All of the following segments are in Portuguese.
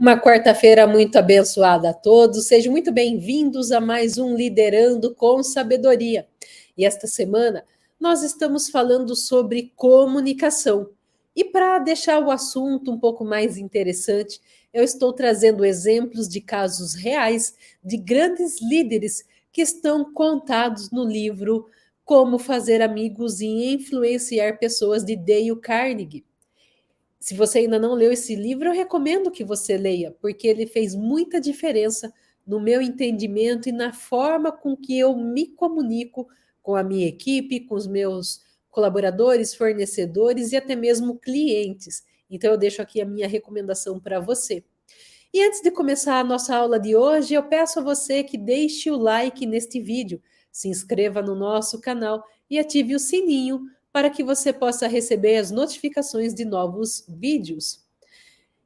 Uma quarta-feira muito abençoada a todos. Sejam muito bem-vindos a mais um Liderando com Sabedoria. E esta semana nós estamos falando sobre comunicação. E para deixar o assunto um pouco mais interessante, eu estou trazendo exemplos de casos reais de grandes líderes que estão contados no livro Como Fazer Amigos e Influenciar Pessoas de Dale Carnegie. Se você ainda não leu esse livro, eu recomendo que você leia, porque ele fez muita diferença no meu entendimento e na forma com que eu me comunico com a minha equipe, com os meus colaboradores, fornecedores e até mesmo clientes. Então, eu deixo aqui a minha recomendação para você. E antes de começar a nossa aula de hoje, eu peço a você que deixe o like neste vídeo, se inscreva no nosso canal e ative o sininho para que você possa receber as notificações de novos vídeos.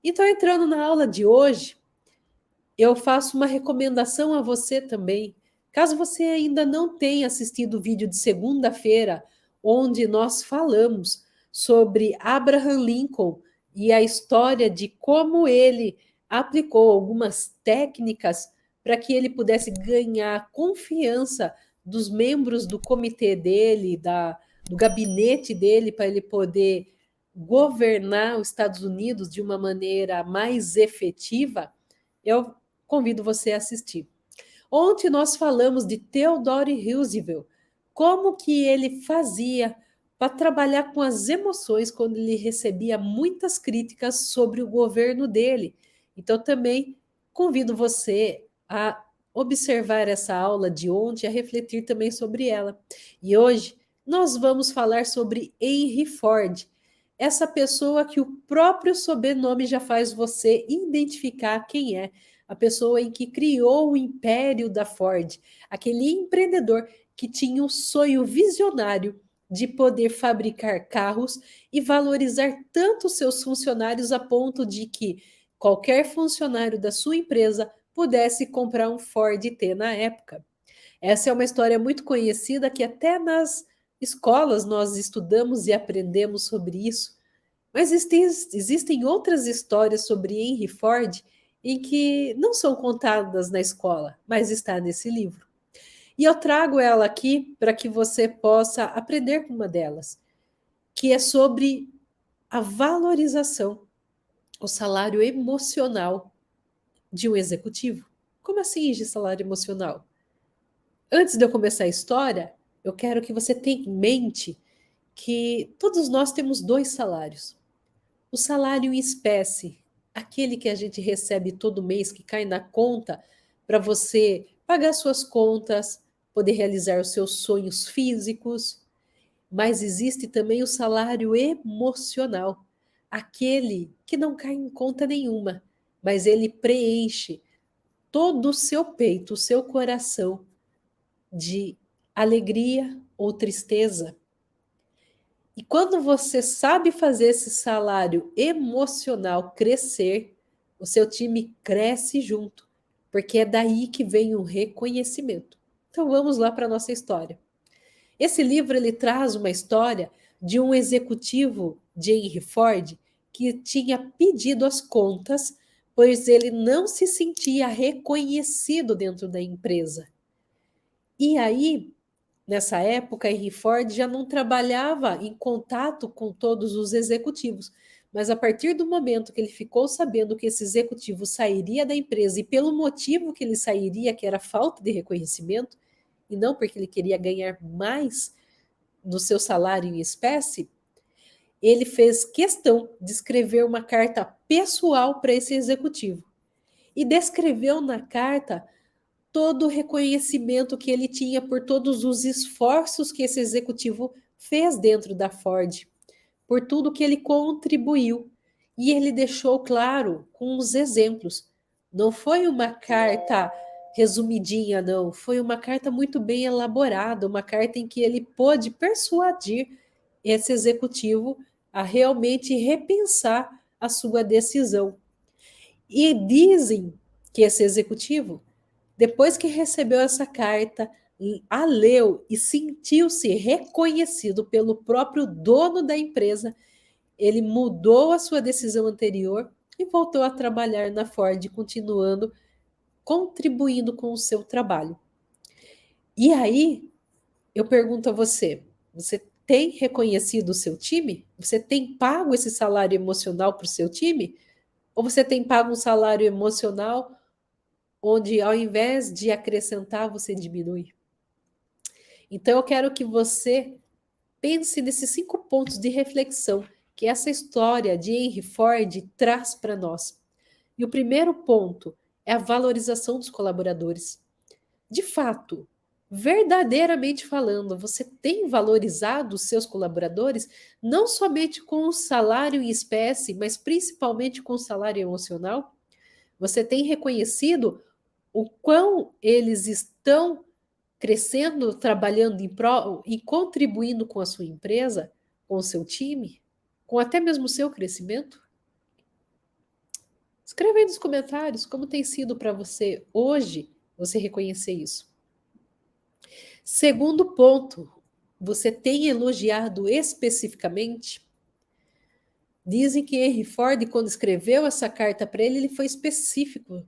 Então, entrando na aula de hoje, eu faço uma recomendação a você também. Caso você ainda não tenha assistido o vídeo de segunda-feira, onde nós falamos sobre Abraham Lincoln e a história de como ele aplicou algumas técnicas para que ele pudesse ganhar confiança dos membros do comitê dele, do gabinete dele, para ele poder governar os Estados Unidos de uma maneira mais efetiva, eu convido você a assistir. Ontem nós falamos de Theodore Roosevelt, como que ele fazia para trabalhar com as emoções quando ele recebia muitas críticas sobre o governo dele. Então também convido você a observar essa aula de ontem, a refletir também sobre ela. E hoje nós vamos falar sobre Henry Ford, essa pessoa que o próprio sobrenome já faz você identificar quem é, a pessoa em que criou o império da Ford, aquele empreendedor que tinha um sonho visionário de poder fabricar carros e valorizar tanto seus funcionários a ponto de que qualquer funcionário da sua empresa pudesse comprar um Ford T na época. Essa é uma história muito conhecida que até nas escolas nós estudamos e aprendemos sobre isso. Mas existem outras histórias sobre Henry Ford em que não são contadas na escola, mas está nesse livro. E eu trago ela aqui para que você possa aprender com uma delas, que é sobre a valorização, o salário emocional de um executivo. Como assim de salário emocional? Antes de eu começar a história, eu quero que você tenha em mente que todos nós temos dois salários. O salário em espécie, aquele que a gente recebe todo mês, que cai na conta para você pagar suas contas, poder realizar os seus sonhos físicos. Mas existe também o salário emocional, aquele que não cai em conta nenhuma, mas ele preenche todo o seu peito, o seu coração de alegria ou tristeza. E quando você sabe fazer esse salário emocional crescer, o seu time cresce junto, porque é daí que vem o reconhecimento. Então vamos lá para a nossa história. Esse livro ele traz uma história de um executivo de Henry Ford que tinha pedido as contas, pois ele não se sentia reconhecido dentro da empresa. E aí, nessa época, Henry Ford já não trabalhava em contato com todos os executivos, mas a partir do momento que ele ficou sabendo que esse executivo sairia da empresa e pelo motivo que ele sairia, que era falta de reconhecimento, e não porque ele queria ganhar mais no seu salário em espécie, ele fez questão de escrever uma carta pessoal para esse executivo e descreveu na carta todo o reconhecimento que ele tinha por todos os esforços que esse executivo fez dentro da Ford, por tudo que ele contribuiu. E ele deixou claro com os exemplos. Não foi uma carta resumidinha, não. Foi uma carta muito bem elaborada, uma carta em que ele pôde persuadir esse executivo a realmente repensar a sua decisão. E dizem que esse executivo, depois que recebeu essa carta, a leu e sentiu-se reconhecido pelo próprio dono da empresa, ele mudou a sua decisão anterior, e voltou a trabalhar na Ford, continuando contribuindo com o seu trabalho. E aí, eu pergunto a você: você tem reconhecido o seu time? Você tem pago esse salário emocional para o seu time? Ou você tem pago um salário emocional onde, ao invés de acrescentar, você diminui? Então, eu quero que você pense nesses 5 pontos de reflexão que essa história de Henry Ford traz para nós. E o primeiro ponto é a valorização dos colaboradores. De fato, verdadeiramente falando, você tem valorizado os seus colaboradores, não somente com o salário em espécie, mas principalmente com o salário emocional? Você tem reconhecido o quão eles estão crescendo, trabalhando em prol e contribuindo com a sua empresa, com o seu time, com até mesmo o seu crescimento? Escreva aí nos comentários como tem sido para você hoje você reconhecer isso. Segundo ponto, você tem elogiado especificamente? Dizem que Henry Ford, quando escreveu essa carta para ele foi específico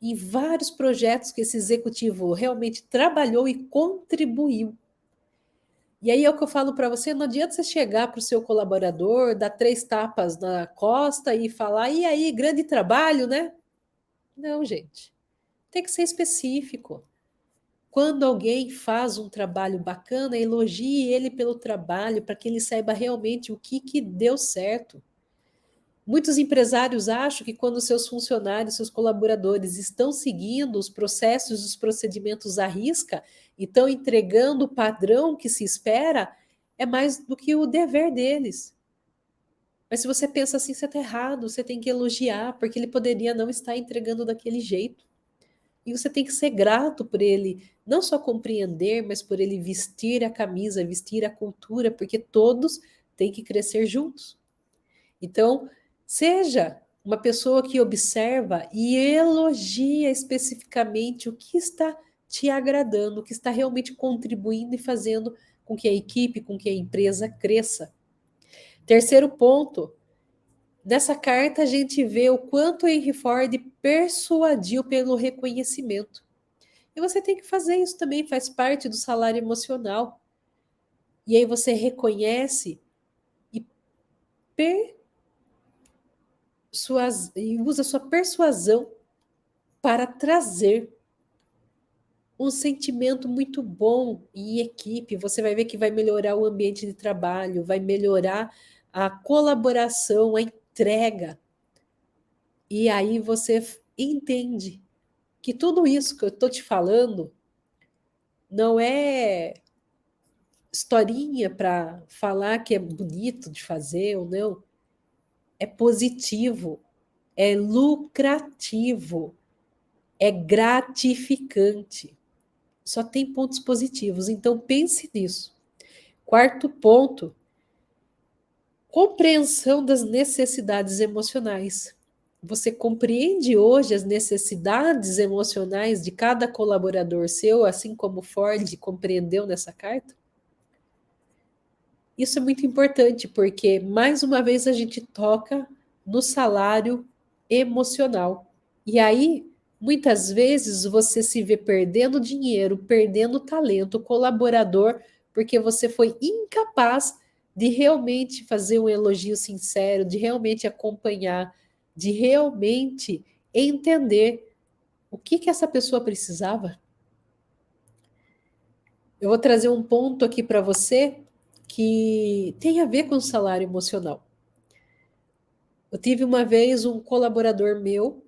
em vários projetos que esse executivo realmente trabalhou e contribuiu. E aí é o que eu falo para você, não adianta você chegar para o seu colaborador, dar 3 tapas na costa e falar, e aí, grande trabalho, né? Não, gente. Tem que ser específico. Quando alguém faz um trabalho bacana, elogie ele pelo trabalho, para que ele saiba realmente o que deu certo. Muitos empresários acham que quando seus funcionários, seus colaboradores estão seguindo os processos, os procedimentos à risca e estão entregando o padrão que se espera, é mais do que o dever deles. Mas se você pensa assim, você está errado, você tem que elogiar, porque ele poderia não estar entregando daquele jeito. E você tem que ser grato por ele, não só compreender, mas por ele vestir a camisa, vestir a cultura, porque todos têm que crescer juntos. Então, seja uma pessoa que observa e elogia especificamente o que está te agradando, o que está realmente contribuindo e fazendo com que a equipe, com que a empresa cresça. Terceiro ponto, nessa carta a gente vê o quanto Henry Ford persuadiu pelo reconhecimento. E você tem que fazer isso também, faz parte do salário emocional. E aí você reconhece e, e usa sua persuasão para trazer um sentimento muito bom em equipe. Você vai ver que vai melhorar o ambiente de trabalho, vai melhorar a colaboração, a entrega. E aí você entende que tudo isso que eu estou te falando não é historinha para falar que é bonito de fazer ou não. É positivo, é lucrativo, é gratificante. Só tem pontos positivos, então pense nisso. Quarto ponto, compreensão das necessidades emocionais. Você compreende hoje as necessidades emocionais de cada colaborador seu, assim como Ford compreendeu nessa carta? Isso é muito importante, porque, mais uma vez, a gente toca no salário emocional. E aí, muitas vezes, você se vê perdendo dinheiro, perdendo talento, colaborador, porque você foi incapaz de realmente fazer um elogio sincero, de realmente acompanhar, de realmente entender o que essa pessoa precisava. Eu vou trazer um ponto aqui para você que tem a ver com o salário emocional. Eu tive uma vez um colaborador meu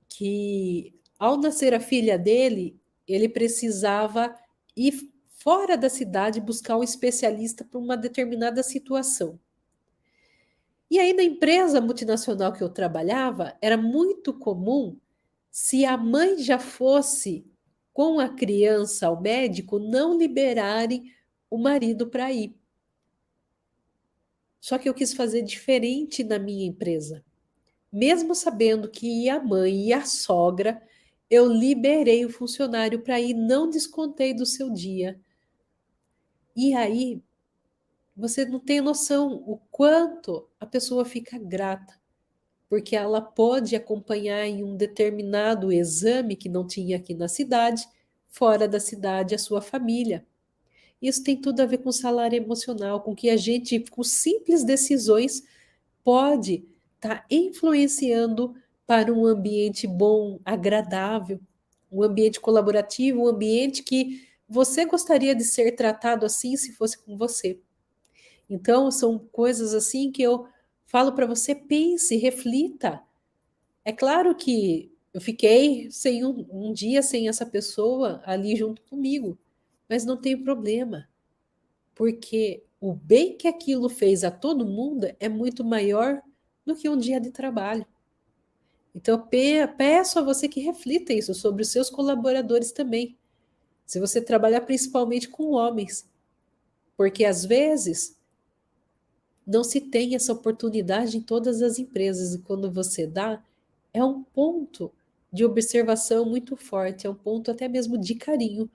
que, ao nascer a filha dele, ele precisava ir fora da cidade buscar um especialista para uma determinada situação. E aí, na empresa multinacional que eu trabalhava, era muito comum, se a mãe já fosse com a criança ao médico, não liberarem o marido para ir. Só que eu quis fazer diferente na minha empresa. Mesmo sabendo que ia a mãe e a sogra, eu liberei o funcionário para ir, não descontei do seu dia. E aí, você não tem noção o quanto a pessoa fica grata. porque ela pode acompanhar em um determinado exame que não tinha aqui na cidade, fora da cidade, a sua família. Isso tem tudo a ver com salário emocional, com que a gente, com simples decisões, pode estar influenciando para um ambiente bom, agradável, um ambiente colaborativo, um ambiente que você gostaria de ser tratado assim se fosse com você. Então, são coisas assim que eu falo para você, pense, reflita. É claro que eu fiquei sem um dia sem essa pessoa ali junto comigo, mas não tem problema, porque o bem que aquilo fez a todo mundo é muito maior do que um dia de trabalho. Então, eu peço a você que reflita isso sobre os seus colaboradores também. Se você trabalhar principalmente com homens, porque às vezes não se tem essa oportunidade em todas as empresas, e quando você dá, é um ponto de observação muito forte, é um ponto até mesmo de carinho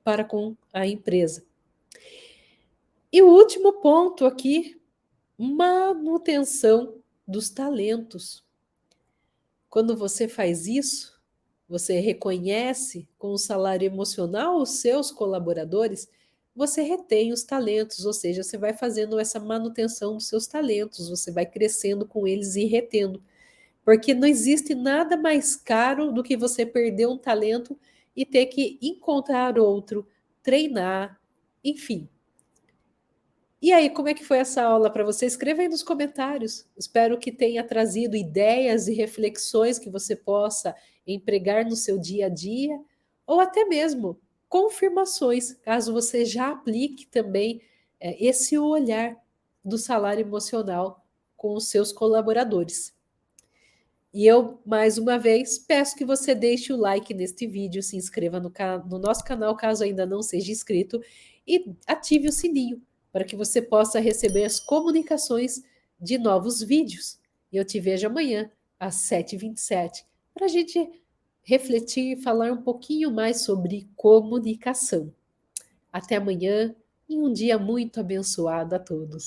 para com a empresa. E o último ponto aqui, manutenção dos talentos. Quando você faz isso, você reconhece com o salário emocional os seus colaboradores, você retém os talentos, ou seja, você vai fazendo essa manutenção dos seus talentos, você vai crescendo com eles e retendo. Porque não existe nada mais caro do que você perder um talento e ter que encontrar outro, treinar, enfim. E aí, como é que foi essa aula para você? Escreva aí nos comentários. Espero que tenha trazido ideias e reflexões que você possa empregar no seu dia a dia, ou até mesmo confirmações, caso você já aplique também esse olhar do salário emocional com os seus colaboradores. E eu, mais uma vez, peço que você deixe o like neste vídeo, se inscreva no nosso canal, caso ainda não seja inscrito, e ative o sininho para que você possa receber as comunicações de novos vídeos. E eu te vejo amanhã, às 7h27, para a gente refletir e falar um pouquinho mais sobre comunicação. Até amanhã e um dia muito abençoado a todos.